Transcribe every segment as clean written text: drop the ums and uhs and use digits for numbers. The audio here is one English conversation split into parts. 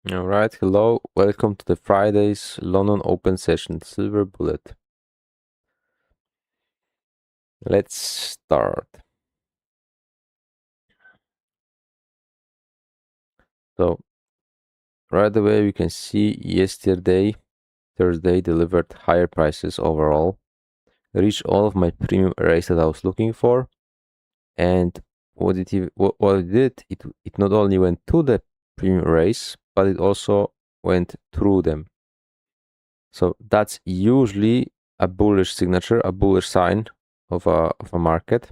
All right, hello, welcome to the Friday's London Open session, Silver Bullet. Let's start. So, right away, we can see yesterday, Thursday, delivered higher prices overall, reached all of my premium arrays that I was looking for, and what it did, it not only went to the premium arrays, but it also went through them. So that's usually a bullish signature, a bullish sign of a market.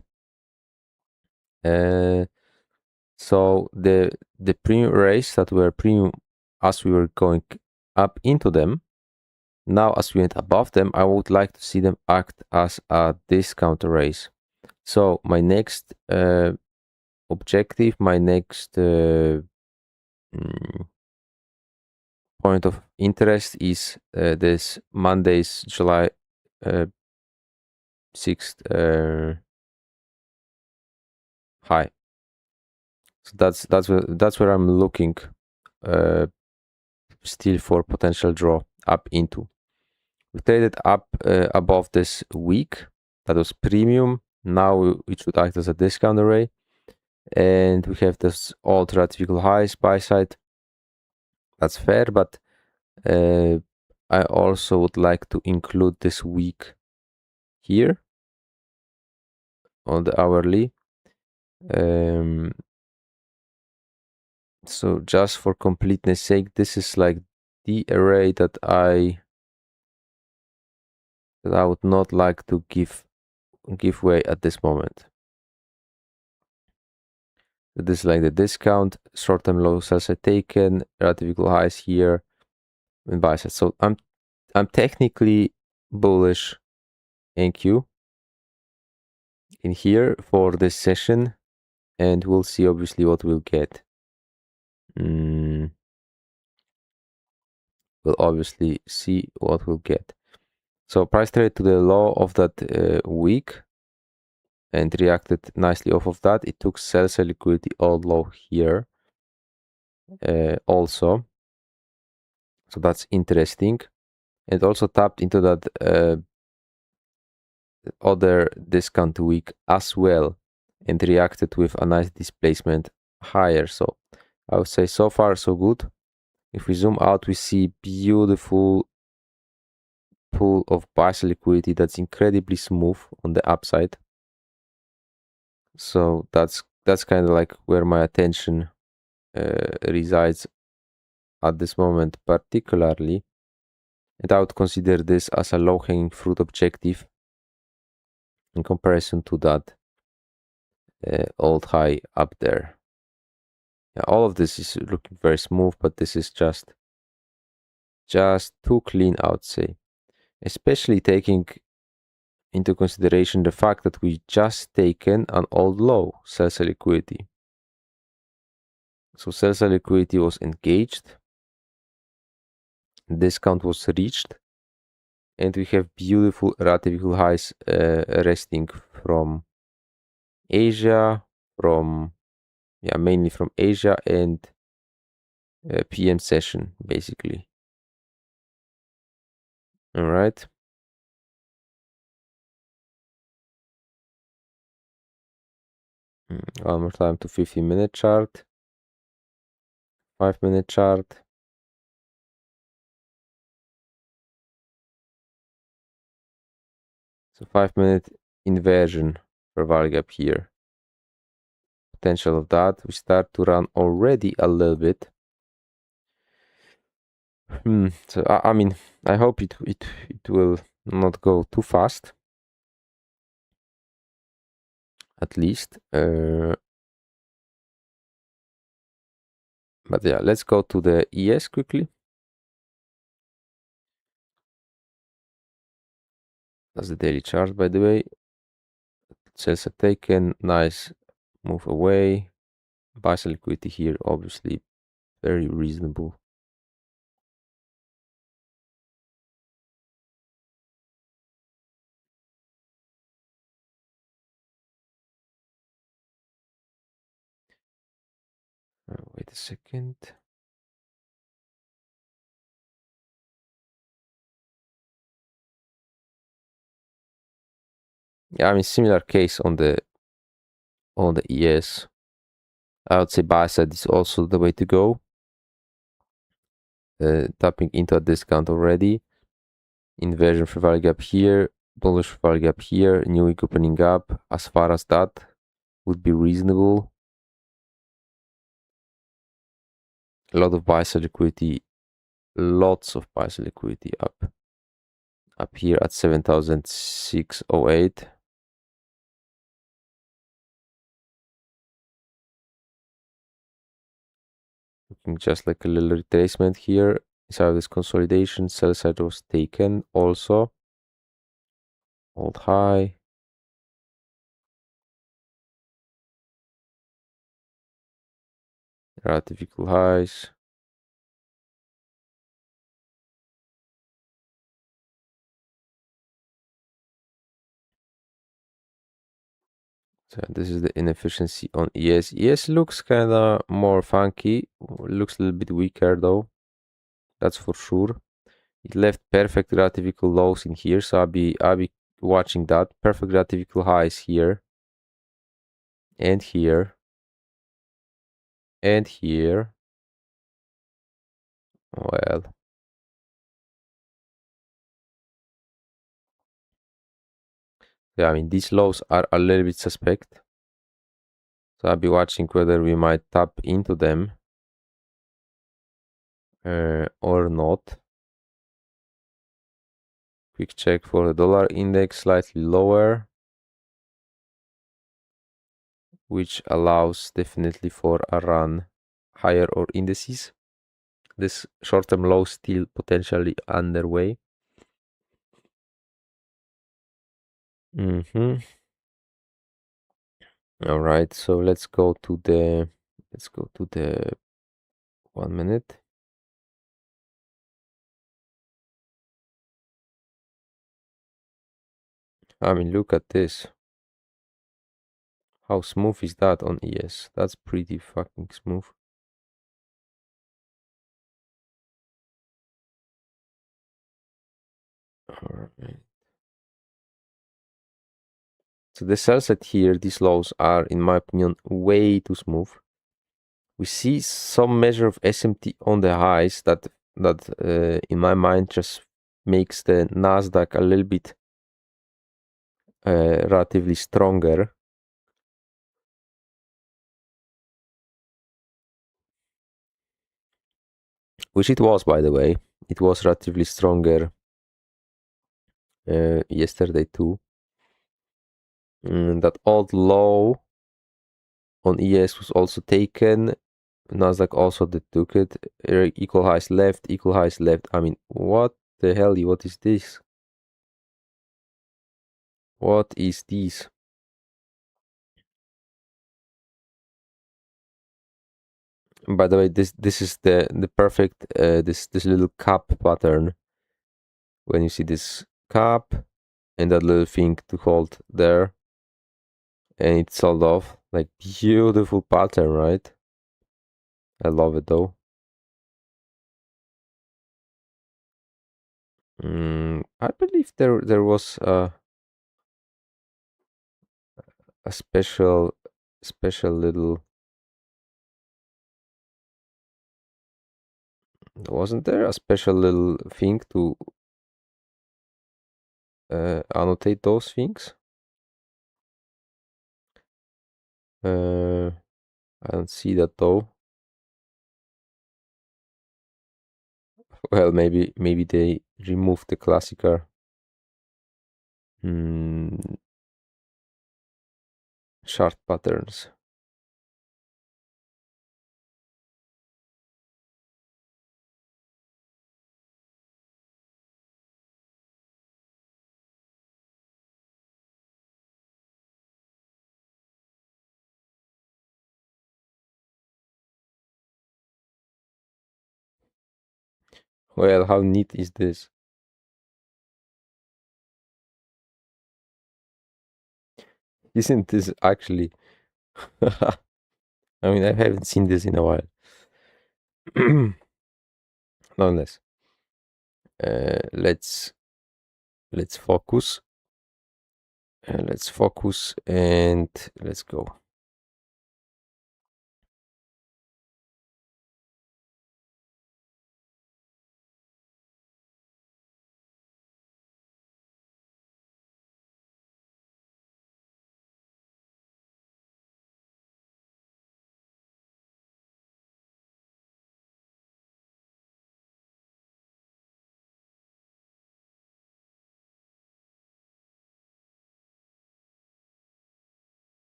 So the premium rates that were premium as we were going up into them, now as we went above them, I would like to see them act as a discount raise. So my next objective, my next point of interest is this Monday's July 6th high. So that's where I'm looking still for potential draw up into. We traded up above this week. That was premium. Now it should act as a discount array. And we have this all-typical highs buy side. That's fair, but I also would like to include this week here on the hourly. So just for completeness sake, this is like the array that I would not like to give way at this moment. This is like the discount, short-term low sales are taken, relative equal highs here, and buy side. So I'm technically bullish NQ in here for this session, and we'll see obviously what we'll get. We'll obviously see what we'll get. So price trade to the low of that week and reacted nicely off of that. It took sell liquidity all low here also. So that's interesting. And also tapped into that other discount week as well and reacted with a nice displacement higher. So I would say so far so good. If we zoom out, we see beautiful pool of partial liquidity that's incredibly smooth on the upside. So that's kind of like where my attention resides at this moment particularly. And I would consider this as a low-hanging fruit objective in comparison to that old high up there. Yeah, all of this is looking very smooth, but this is just too clean, I would say. Especially taking into consideration the fact that we just taken an old low, sell liquidity. So sell liquidity was engaged, discount was reached, and we have beautiful relative highs resting from Asia, mainly from Asia and PM session, basically. All right. One more time to 15-minute chart, 5-minute chart. So 5-minute inversion for value gap here. Potential of that. We start to run already a little bit. So I mean, I hope it will not go too fast. At least. But yeah, let's go to the ES quickly. That's the daily chart, by the way. Sales are taken. Nice move away. Buy some liquidity here, obviously very reasonable. Wait a second. Yeah, I mean similar case on the ES. I would say buy side is also the way to go. Tapping into a discount already. Inversion for value gap here, bullish for value gap here, new week opening up. As far as that would be reasonable. A lot of buy side liquidity, lots of buy side liquidity up here at 7,608. Looking just like a little retracement here. Inside of this consolidation, sell side was taken also. Hold high. Relative equal highs. So this is the inefficiency on ES. ES looks kind of more funky. Looks a little bit weaker though. That's for sure. It left perfect relative equal lows in here, so I'll be watching that. Perfect relative equal highs here. And here. And here. Well. Yeah, I mean these lows are a little bit suspect. So I'll be watching whether we might tap into them or not. Quick check for the dollar index, slightly lower, which allows definitely for a run higher or indices. This short-term low still potentially underway. All right, so let's go to the 1 minute. I mean, look at this. How smooth is that on ES? That's pretty fucking smooth. All right. So the sell side here, these lows are, in my opinion, way too smooth. We see some measure of SMT on the highs that in my mind just makes the Nasdaq a little bit relatively stronger. Which it was, by the way. It was relatively stronger yesterday too. That old low on ES was also taken. Nasdaq also took it. Equal highs left, equal highs left. I mean, what the hell? What is this? What is this? By the way, this is the perfect this little cup pattern. When you see this cup and that little thing to hold there, and it's sold off, like beautiful pattern, right? I love it though. I believe there was a special little, wasn't there a special little thing to annotate those things? I don't see that though. Well, maybe they removed the classical chart patterns. Well, how neat is this? Isn't this actually? I mean, I haven't seen this in a while. Nonetheless, let's focus. Let's focus and let's go.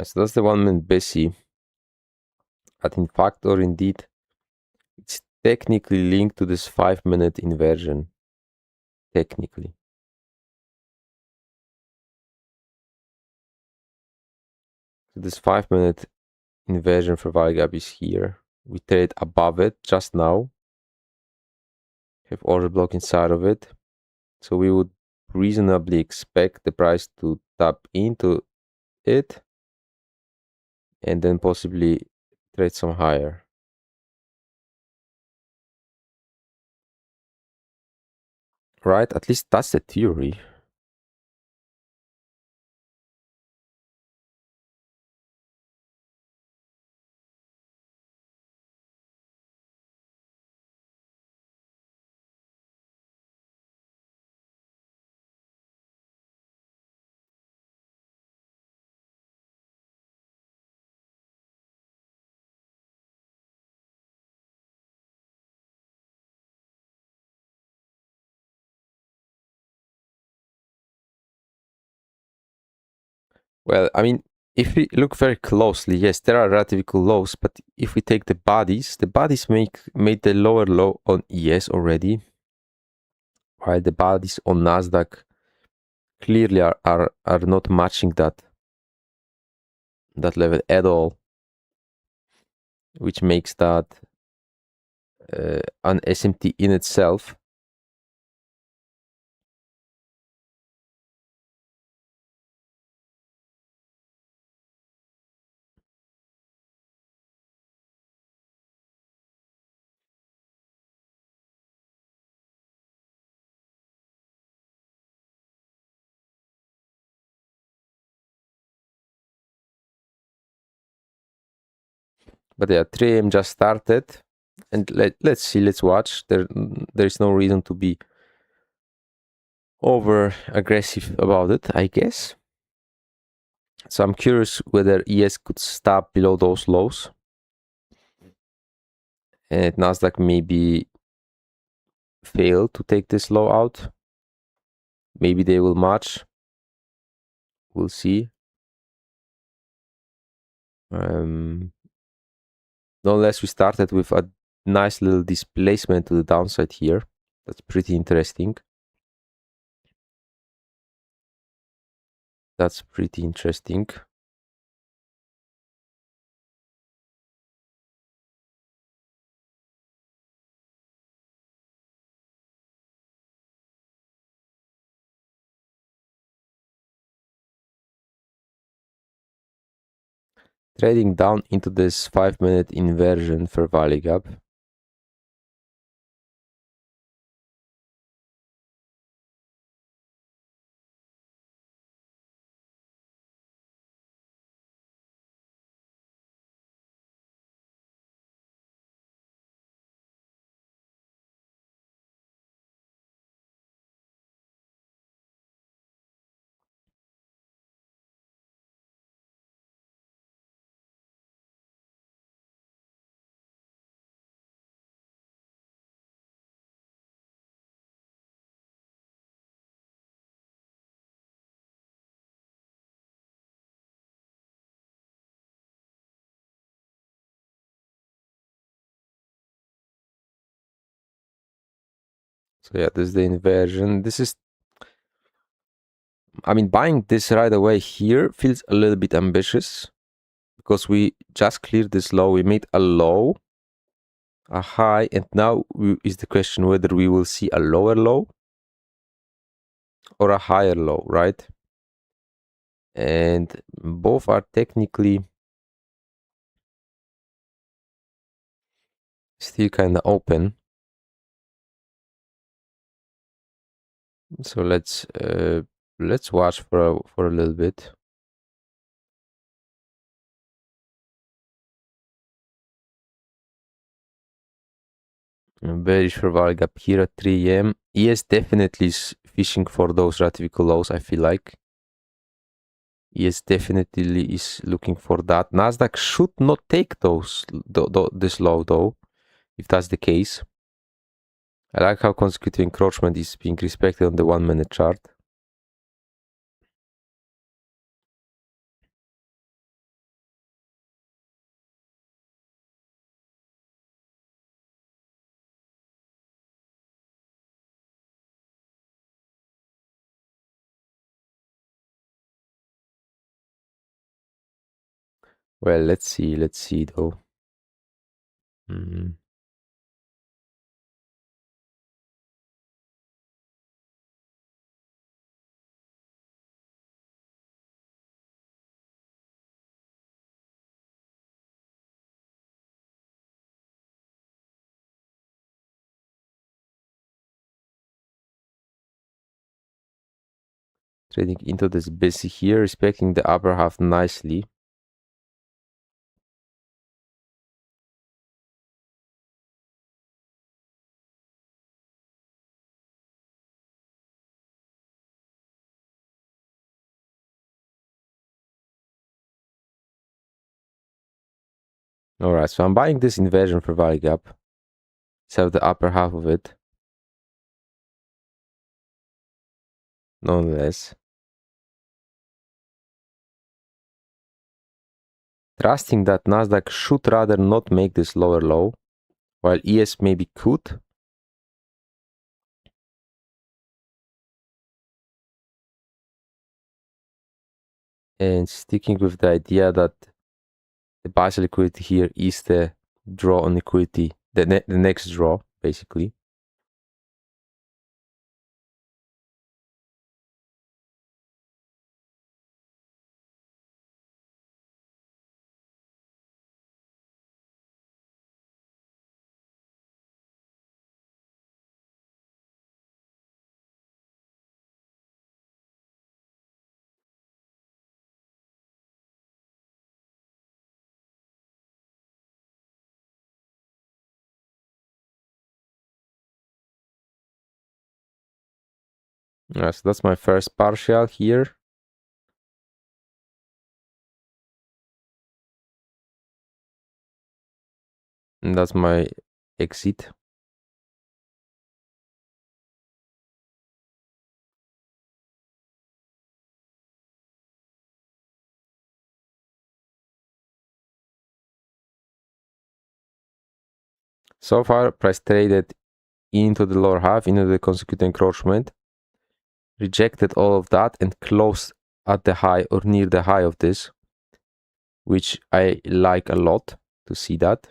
So that's the 1 minute busy. But in fact, or indeed, it's technically linked to this 5 minute inversion. Technically. So this 5 minute inversion for value gap is here. We trade above it just now. Have order block inside of it. So we would reasonably expect the price to tap into it and then possibly trade some higher. Right? At least that's the theory. Well, I mean, if we look very closely, yes, there are radical lows, but if we take the bodies made the lower low on ES already, while the bodies on Nasdaq clearly are not matching that level at all, which makes that an SMT in itself. But yeah, 3 AM just started, and let's see, let's watch. There is no reason to be over aggressive about it, I guess. So I'm curious whether ES could stop below those lows, and Nasdaq maybe fail to take this low out. Maybe they will match. We'll see. Nonetheless, we started with a nice little displacement to the downside here. That's pretty interesting. That's pretty interesting. Trading down into this 5 minute inversion for value gap. So yeah, this is the inversion. This is, I mean, buying this right away here feels a little bit ambitious because we just cleared this low. We made a low, a high, and now is the question whether we will see a lower low or a higher low, right? And both are technically still kind of open. So let's Let's watch for a little bit. Bearish for value gap here at 3 a.m. ES definitely is fishing for those radical lows, I feel like. ES definitely is looking for that. Nasdaq should not take this low though, if that's the case. I like how consecutive encroachment is being respected on the 1-minute chart. Well, let's see though. Trading into this busy here, respecting the upper half nicely. Alright, so I'm buying this inversion for value gap. Sell the upper half of it. Nonetheless. Trusting that Nasdaq should rather not make this lower low, while ES maybe could. And sticking with the idea that the basic liquidity here is the draw on liquidity, the next draw, basically. So that's my first partial here. And that's my exit. So far, price traded into the lower half, into the consecutive encroachment, rejected all of that and closed at the high or near the high of this, which I like a lot to see that.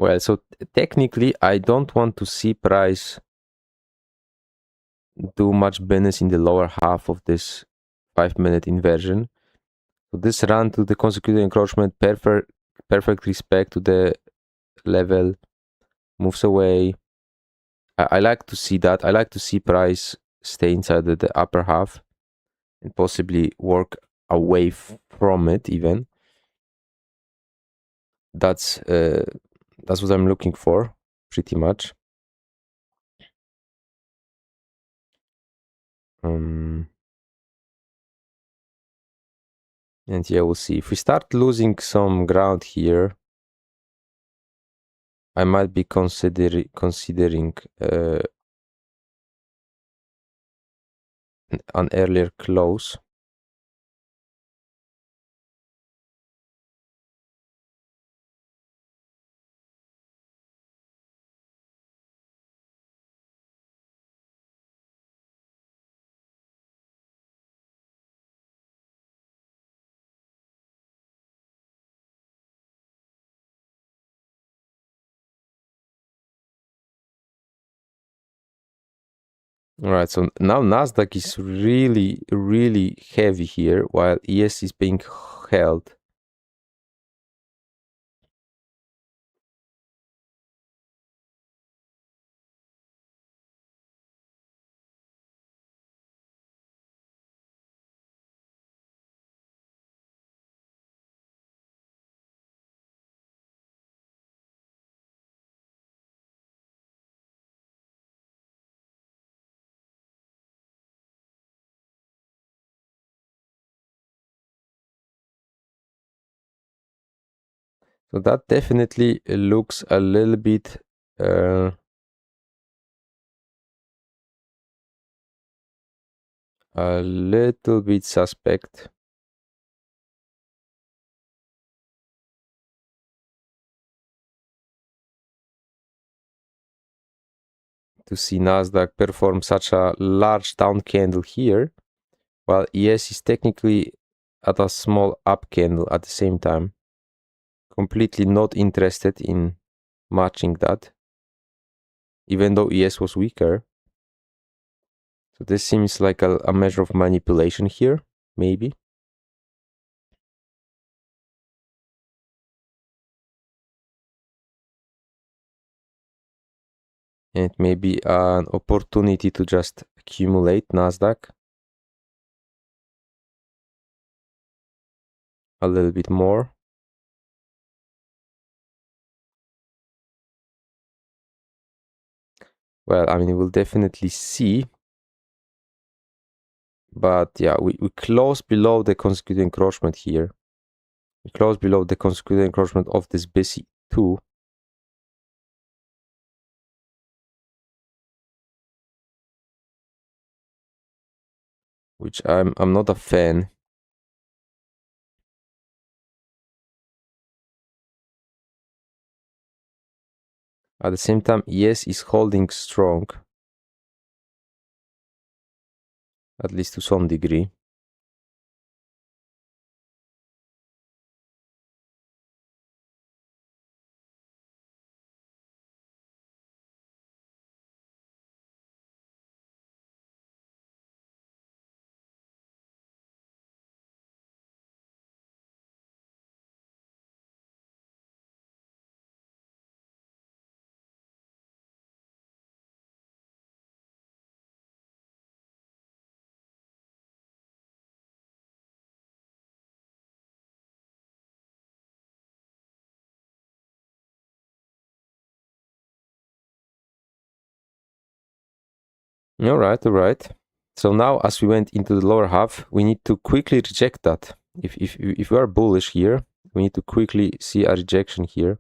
Well, so technically, I don't want to see price do much business in the lower half of this 5-minute inversion. So this run to the consecutive encroachment, perfect respect to the level, moves away. I like to see that. I like to see price stay inside the upper half and possibly work away from it even. That's That's what I'm looking for, pretty much. And yeah, we'll see. If we start losing some ground here, I might be considering an earlier close. All right, so now Nasdaq is really, really heavy here, while ES is being held. So that definitely looks a little bit suspect. To see Nasdaq perform such a large down candle here, while ES is technically at a small up candle at the same time. Completely not interested in matching that, even though ES was weaker. So this seems like a measure of manipulation here, maybe. And maybe an opportunity to just accumulate Nasdaq a little bit more. Well, I mean, we'll definitely see. But yeah, we close below the consecutive encroachment here. We close below the consecutive encroachment of this BC 2. Which I'm not a fan. At the same time, ES is holding strong. At least to some degree. All right. So now, as we went into the lower half, we need to quickly reject that. If we are bullish here, we need to quickly see a rejection here.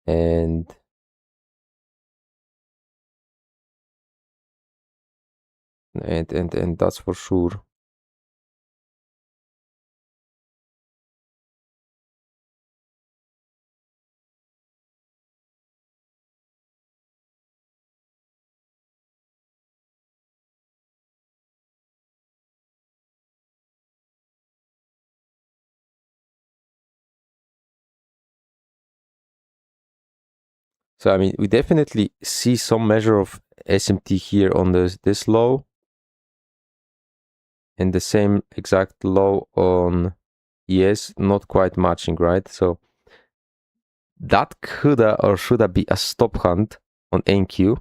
And that's for sure. So I mean, we definitely see some measure of SMT here on this low, and the same exact low on ES, not quite matching, right? So that coulda or shoulda be a stop hunt on NQ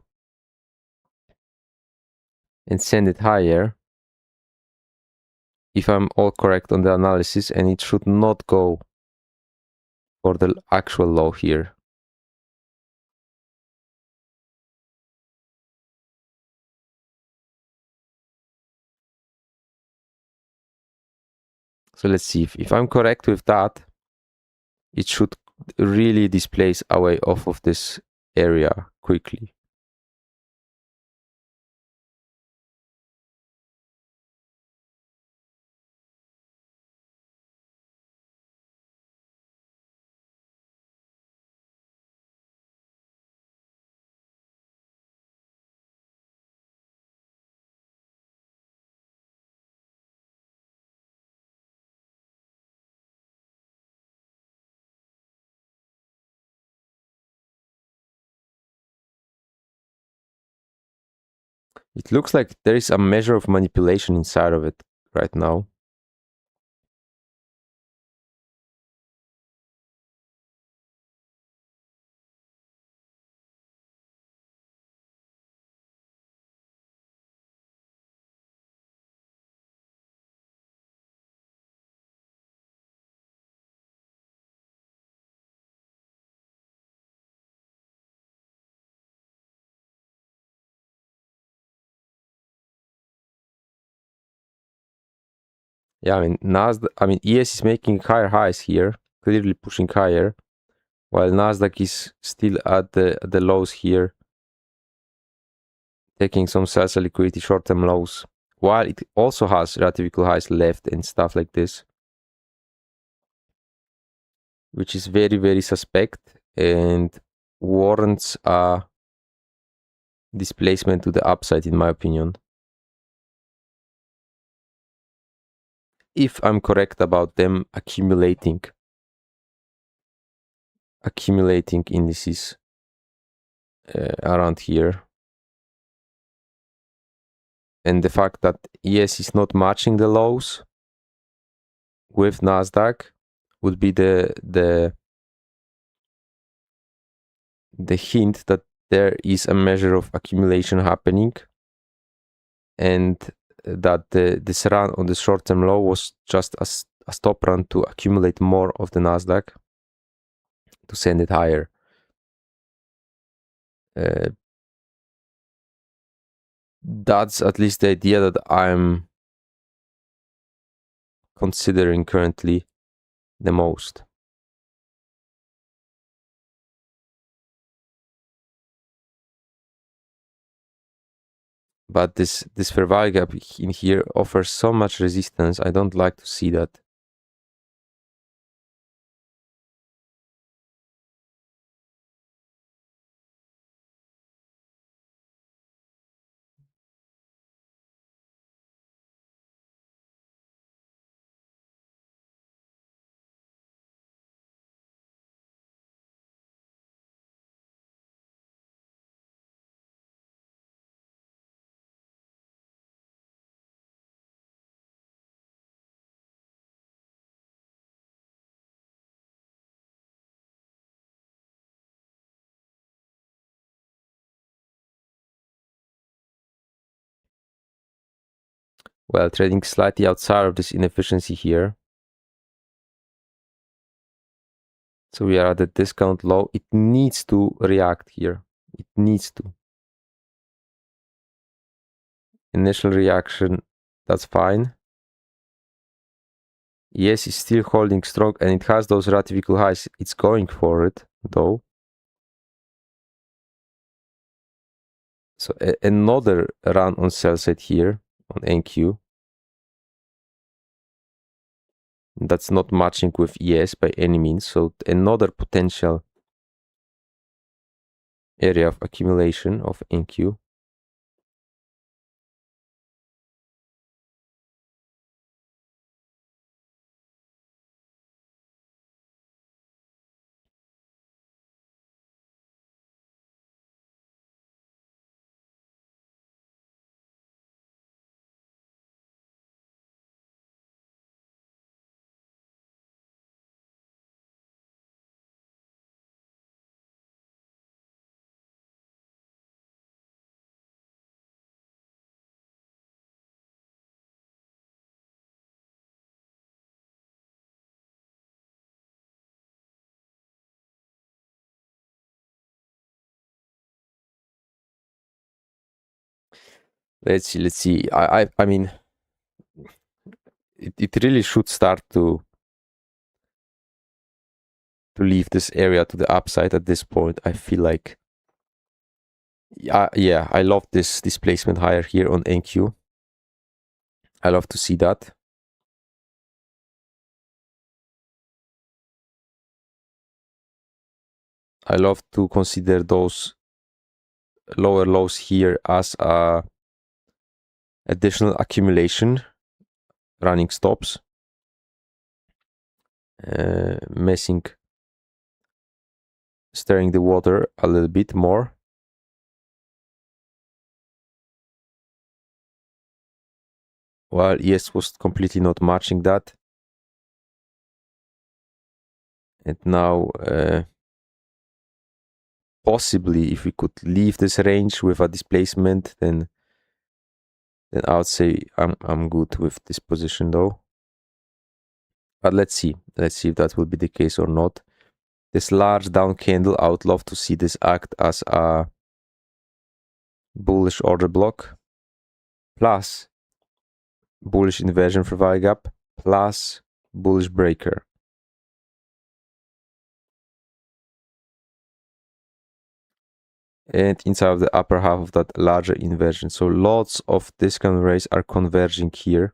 and send it higher, if I'm all correct on the analysis, and it should not go for the actual low here. So let's see if I'm correct with that, it should really displace away off of this area quickly. It looks like there is a measure of manipulation inside of it right now. Yeah, I mean ES is making higher highs here, clearly pushing higher, while Nasdaq is still at the lows here, taking some sales liquidity, short-term lows, while it also has relative equal highs left and stuff like this, which is very, very suspect and warrants a displacement to the upside, in my opinion. If I'm correct about them accumulating indices around here, and the fact that ES is not matching the lows with Nasdaq would be the hint that there is a measure of accumulation happening, and that this run on the short-term low was just a stop run to accumulate more of the Nasdaq to send it higher. That's at least the idea that I'm considering currently the most. But this fair value gap in here offers so much resistance. I don't like to see that. Well, trading slightly outside of this inefficiency here. So we are at the discount low. It needs to react here. It needs to. Initial reaction, that's fine. Yes, it's still holding strong and it has those relative equal highs. It's going for it though. So another run on sell side here on NQ. That's not matching with ES by any means. So another potential area of accumulation of NQ. Let's see. I mean, it really should start to leave this area to the upside at this point. I feel like, yeah, I love this displacement higher here on NQ. I love to see that. I love to consider those lower lows here as a additional accumulation, running stops, stirring the water a little bit more. While ES was completely not matching that. And now, possibly, if we could leave this range with a displacement, then I would say I'm good with this position though. But let's see if that will be the case or not. This large down candle, I would love to see this act as a bullish order block, plus bullish inversion for value gap, plus bullish breaker. And inside of the upper half of that larger inversion. So lots of discount rays are converging here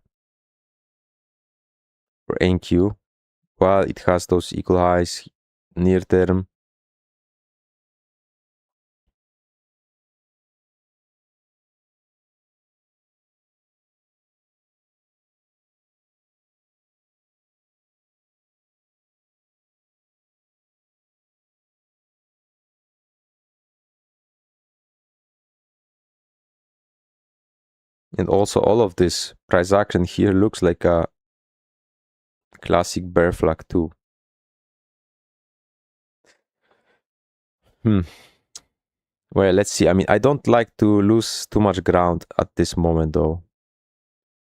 for NQ, while it has those equal highs near term. And also all of this price action here looks like a classic bear flag too. Well, let's see. I mean, I don't like to lose too much ground at this moment though.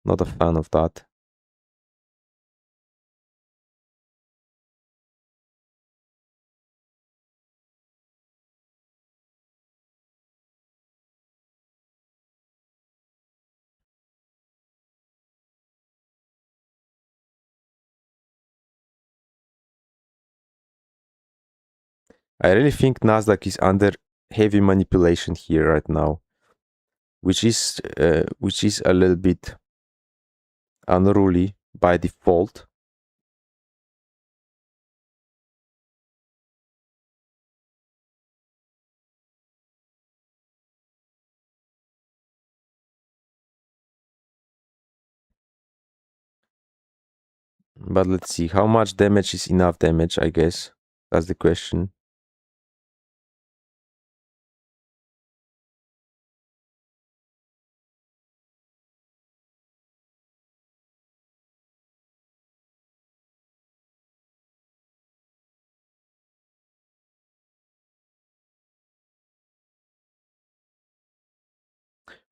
Not a fan of that. I really think Nasdaq is under heavy manipulation here right now, which is a little bit unruly by default. But let's see, how much damage is enough damage, I guess. That's the question.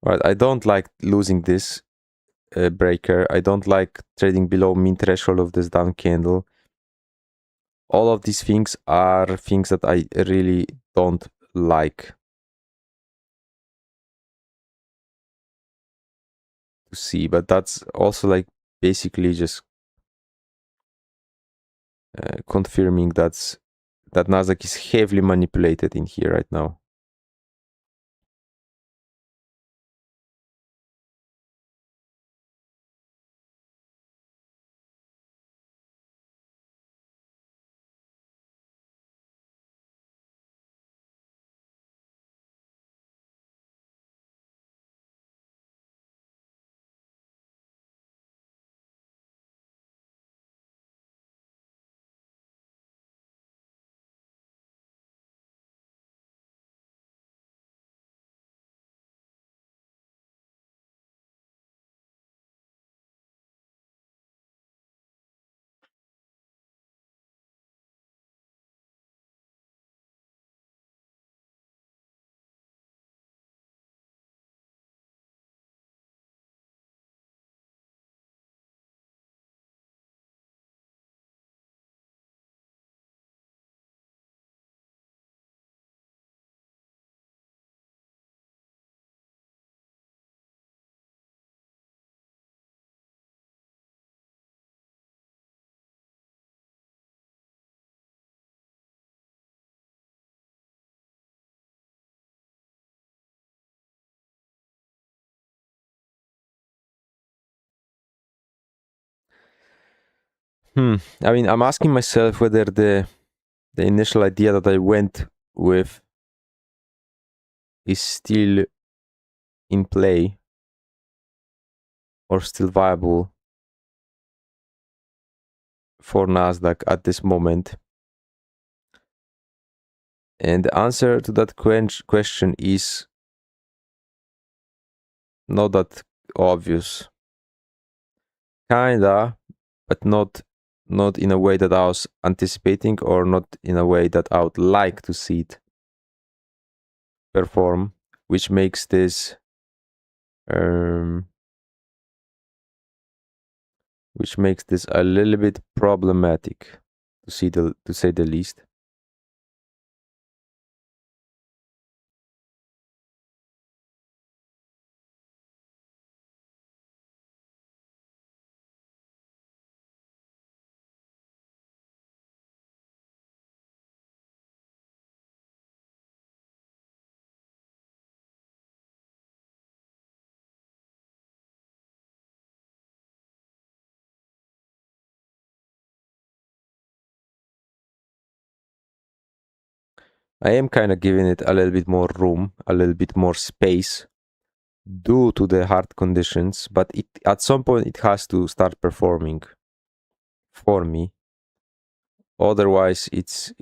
Right, I don't like losing this breaker. I don't like trading below mean threshold of this down candle. All of these things are things that I really don't like to see, but that's also like basically just confirming that Nasdaq is heavily manipulated in here right now. I mean, I'm asking myself whether the initial idea that I went with is still in play or still viable for Nasdaq at this moment. And the answer to that question is not that obvious. Kinda, but not in a way that I was anticipating, or not in a way that I would like to see it perform, which makes this um, a little bit problematic, to say the least. I am kind of giving it a little bit more room, a little bit more space due to the hard conditions, but it at some point it has to start performing for me. Otherwise, it's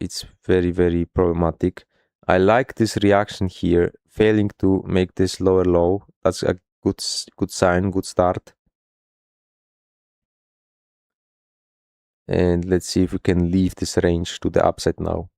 very problematic. I like this reaction here, failing to make this lower low. That's a good sign, good start. And let's see if we can leave this range to the upside now.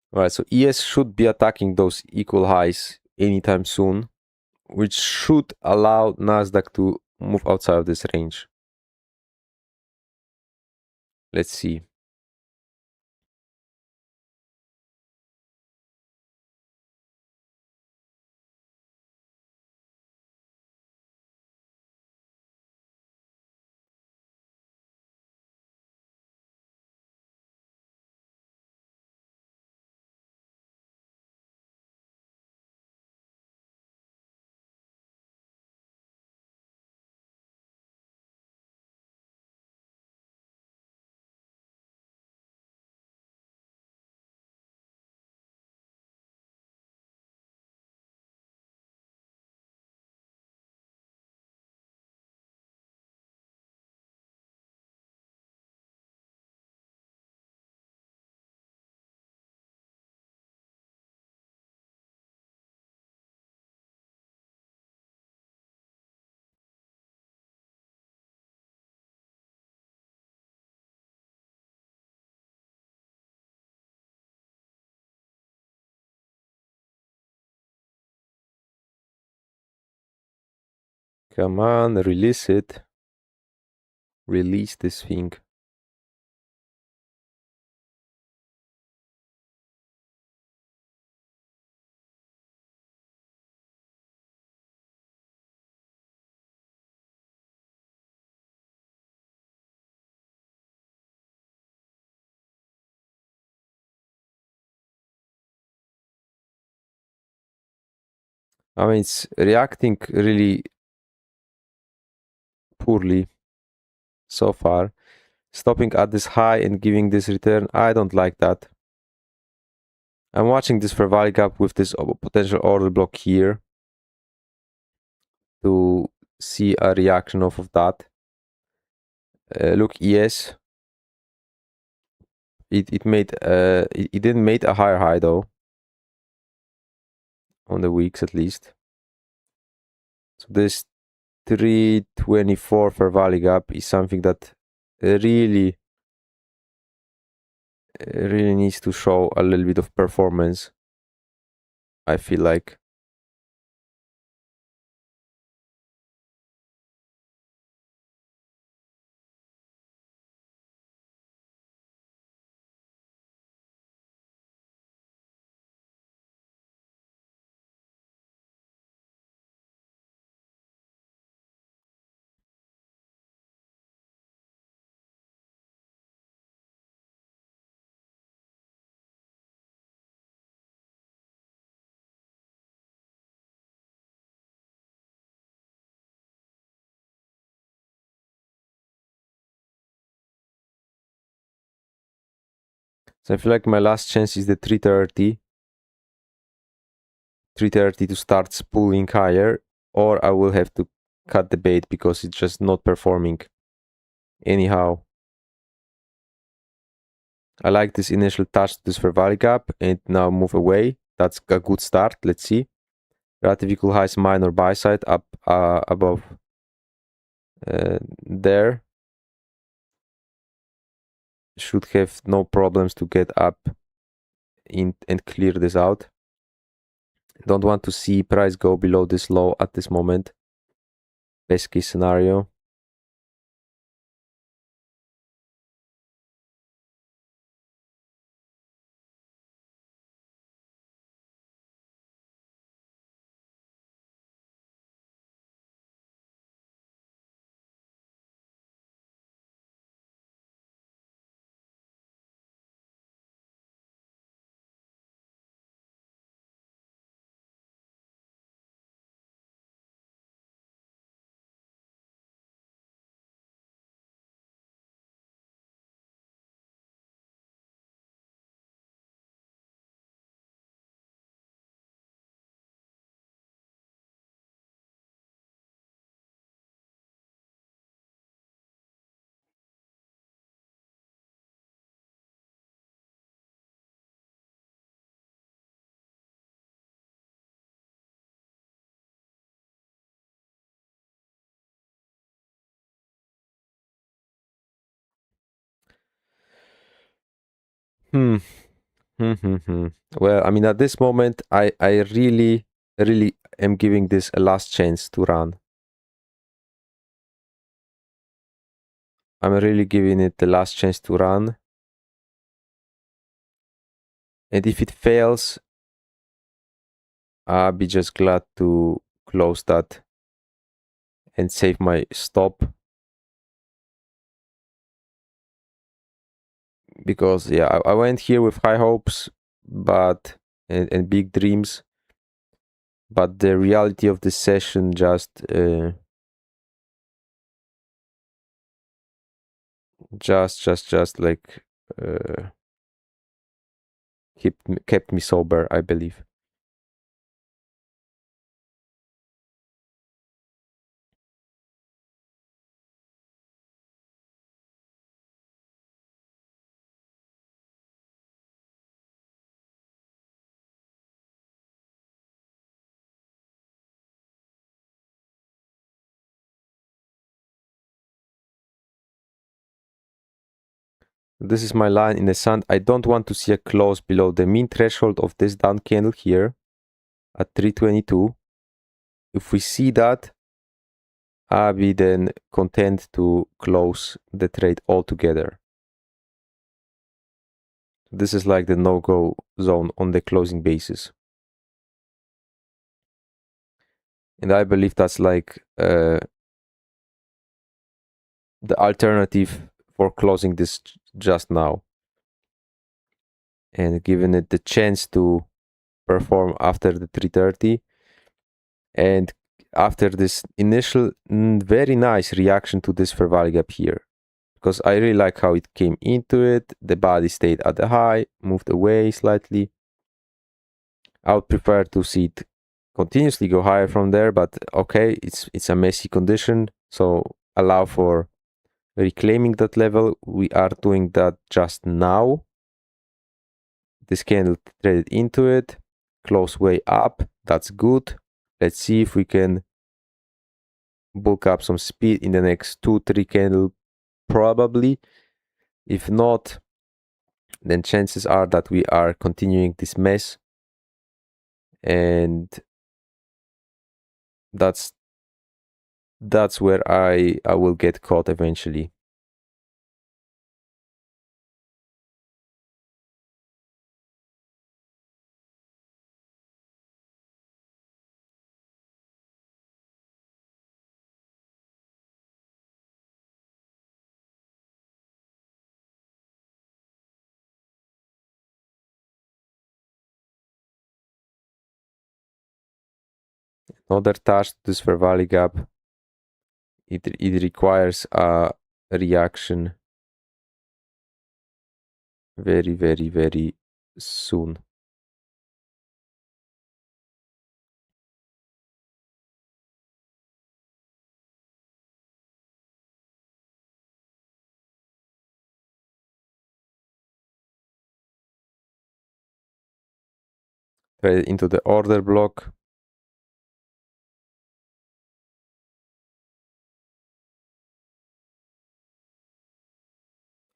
Right, so ES should be attacking those equal highs anytime soon, which should allow Nasdaq to move outside of this range. Let's see. Come on, release it. Release this thing. I mean, it's reacting really poorly so far. Stopping at this high and giving this return, I don't like that. I'm watching this fair value gap with this potential order block here to see a reaction off of that. Look, yes, it didn't make a higher high though. on the weeks at least. So this 324 fair value gap is something that really needs to show a little bit of performance, I feel like. So I feel like my last chance is the 330. 330 to start pulling higher, or I will have to cut the bait because it's just not performing anyhow. I like this initial touch to this fair value gap and now move away. That's a good start. Let's see. Relative equal highs minor buy side up above there. Should have no problems to get up in and clear this out. Don't want to see price go below this low at this moment. Best case scenario. Hmm. Well, I mean, at this moment, I really am giving this a last chance to run. I'm really giving it the last chance to run. And if it fails, I'll be just glad to close that and save my stop. Because yeah, I went here with high hopes, but and big dreams. But the reality of this session just like kept me sober, I believe. This is my line in the sand. I don't want to see a close below the mean threshold of this down candle here at 322. If we see that, I'll be then content to close the trade altogether. This is like the no-go zone on the closing basis. And I believe that's like the alternative for closing this just now. And giving it the chance to perform after the 330. And after this initial very nice reaction to this fair value gap here. Because I really like how it came into it. The body stayed at the high, moved away slightly. I would prefer to see it continuously go higher from there, but okay, it's a messy condition, so allow for reclaiming that level. We are doing that just now. This candle traded into it, close way up. That's good. Let's see if we can bulk up some speed in the next 2-3 candle, probably. If not, then chances are that we are continuing this mess, and that's where I will get caught eventually. Another task to this fair value gap. It requires a reaction very, very, very soon. Right into the order block.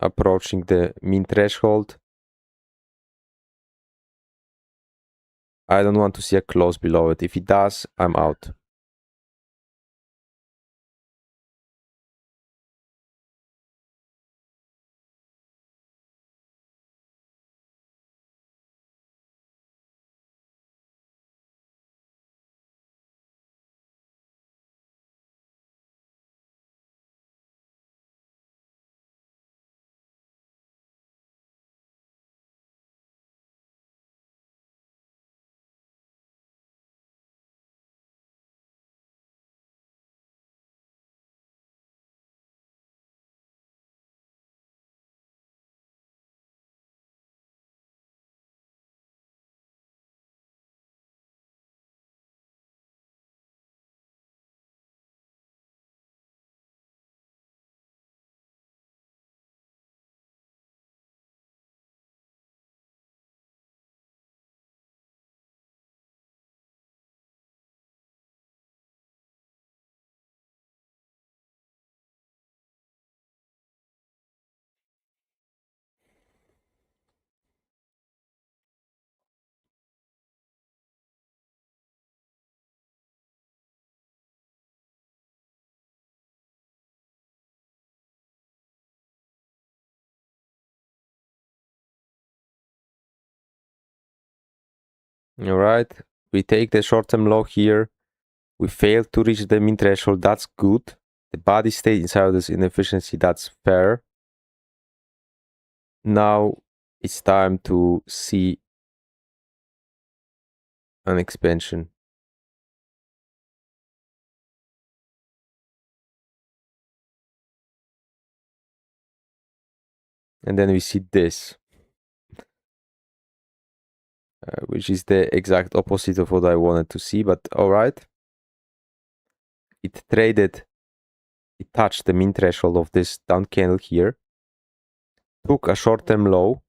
Approaching the mean threshold. I don't want to see a close below it. If it does, I'm out. All right. We take the short-term low here. We failed to reach the mean threshold. That's good. The body stayed inside this inefficiency. That's fair. Now it's time to see an expansion. And then we see this, which is the exact opposite of what I wanted to see, but all right. It touched the mean threshold of this down candle here, took a short-term low,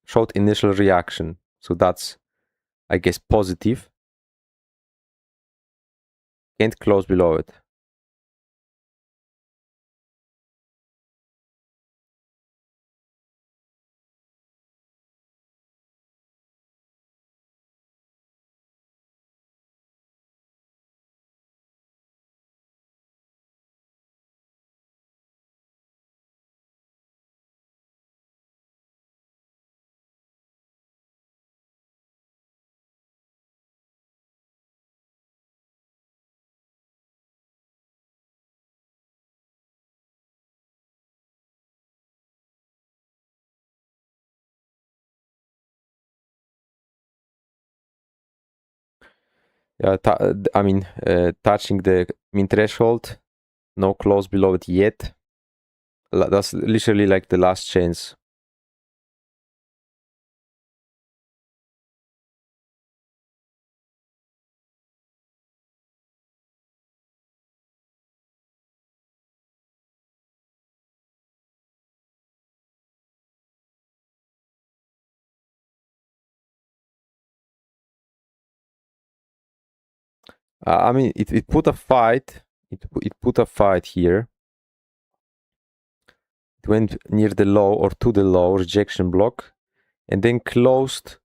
showed initial reaction. So that's, I guess, positive. Can't close below it. I mean, touching the mean threshold, no close below it yet. That's literally like the last chance. I mean, it put a fight. It put a fight here. It went near the low or to the low rejection block, and then closed.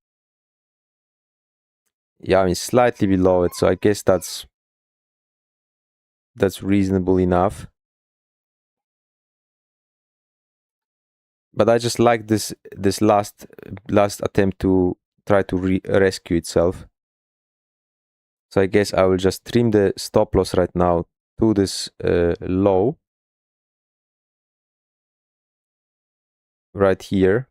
Yeah, I mean slightly below it. So I guess that's reasonable enough. But I just like this last attempt to try to rescue itself. So I guess I will just trim the stop loss right now to this low right here,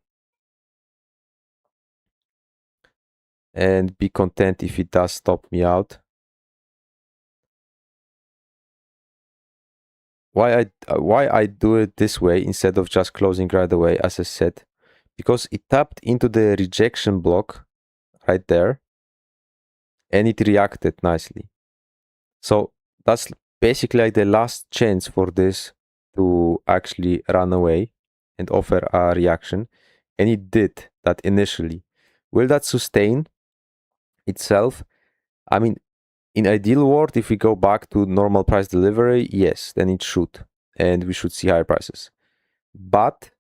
and be content if it does stop me out. Why I do it this way instead of just closing right away, as I said, because it tapped into the rejection block right there, and it reacted nicely. So that's basically like the last chance for this to actually run away and offer a reaction, and it did that initially. Will that sustain itself? I mean, in ideal world, if we go back to normal price delivery, yes, then it should, and we should see higher prices. But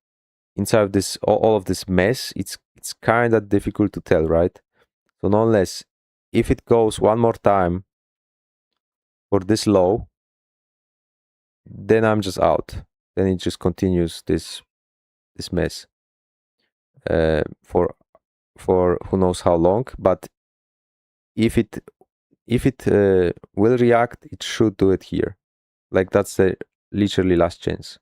inside of this, all of this mess, it's kind of difficult to tell, right? So nonetheless, if it goes one more time for this low, then I'm just out. Then it just continues this mess for who knows how long. But if it will react, it should do it here. Like that's the literally last chance.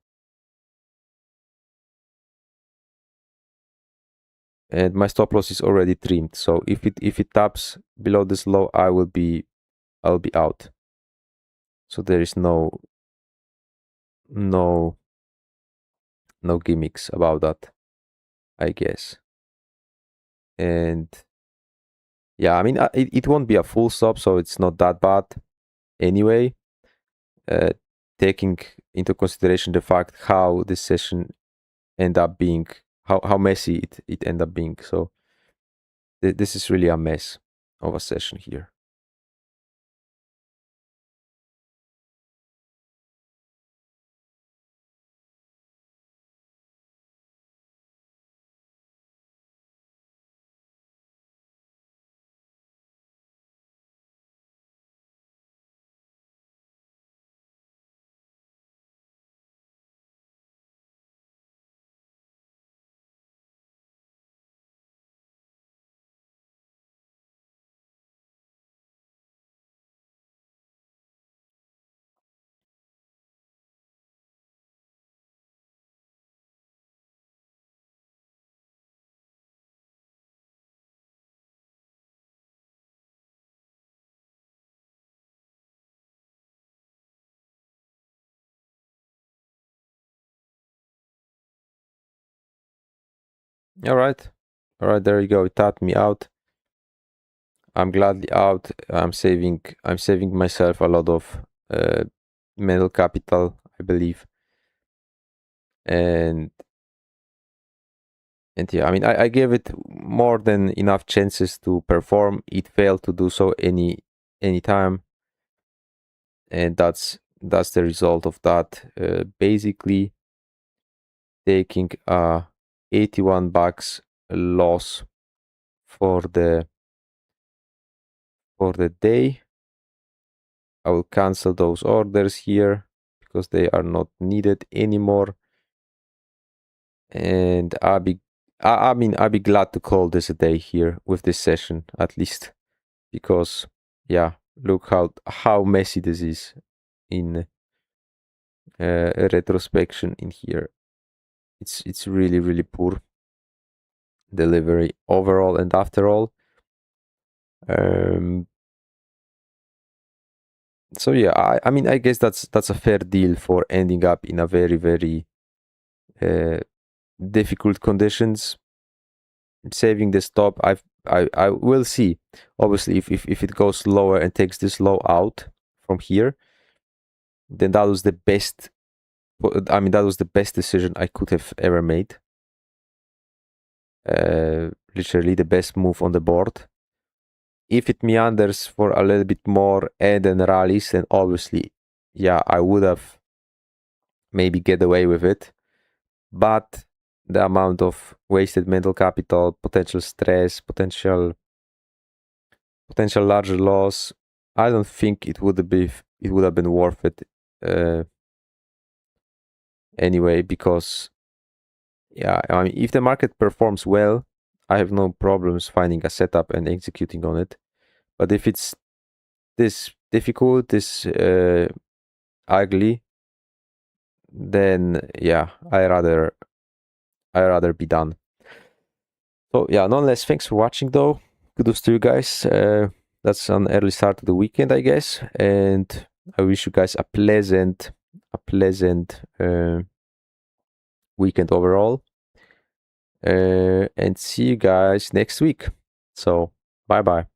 And my stop loss is already trimmed. So if it taps below this low, I'll be out. So there is no gimmicks about that, I guess. And yeah, I mean, it won't be a full stop, so it's not that bad anyway, taking into consideration the fact how this session end up being, how messy it end up being. So this is really a mess of a session here. All right, there you go. It tapped me out. I'm gladly out. I'm saving myself a lot of mental capital, I believe. And yeah, I mean, I gave it more than enough chances to perform. It failed to do so any time, and that's the result of that. Basically, taking a $81 loss for the day. I will cancel those orders here because they are not needed anymore. And I'll be glad to call this a day here with this session, at least, because yeah, look how messy this is in retrospection in here. It's really poor delivery overall and after all. So yeah, I mean, I guess that's a fair deal for ending up in a very difficult conditions. Saving the stop, I will see. Obviously, if it goes lower and takes this low out from here, then that was the best. I mean, that was the best decision I could have ever made. Literally the best move on the board. if it meanders for a little bit more and then rallies, then obviously, yeah, I would have maybe get away with it. But the amount of wasted mental capital, potential stress, potential larger loss, I don't think it would have been worth it anyway, because yeah, I mean, if the market performs well, I have no problems finding a setup and executing on it. But if it's this difficult, this ugly, then yeah, I rather be done. So yeah, nonetheless, thanks for watching though. Kudos to you guys. That's an early start to the weekend, I guess, and I wish you guys a pleasant weekend overall. And see you guys next week. So bye bye.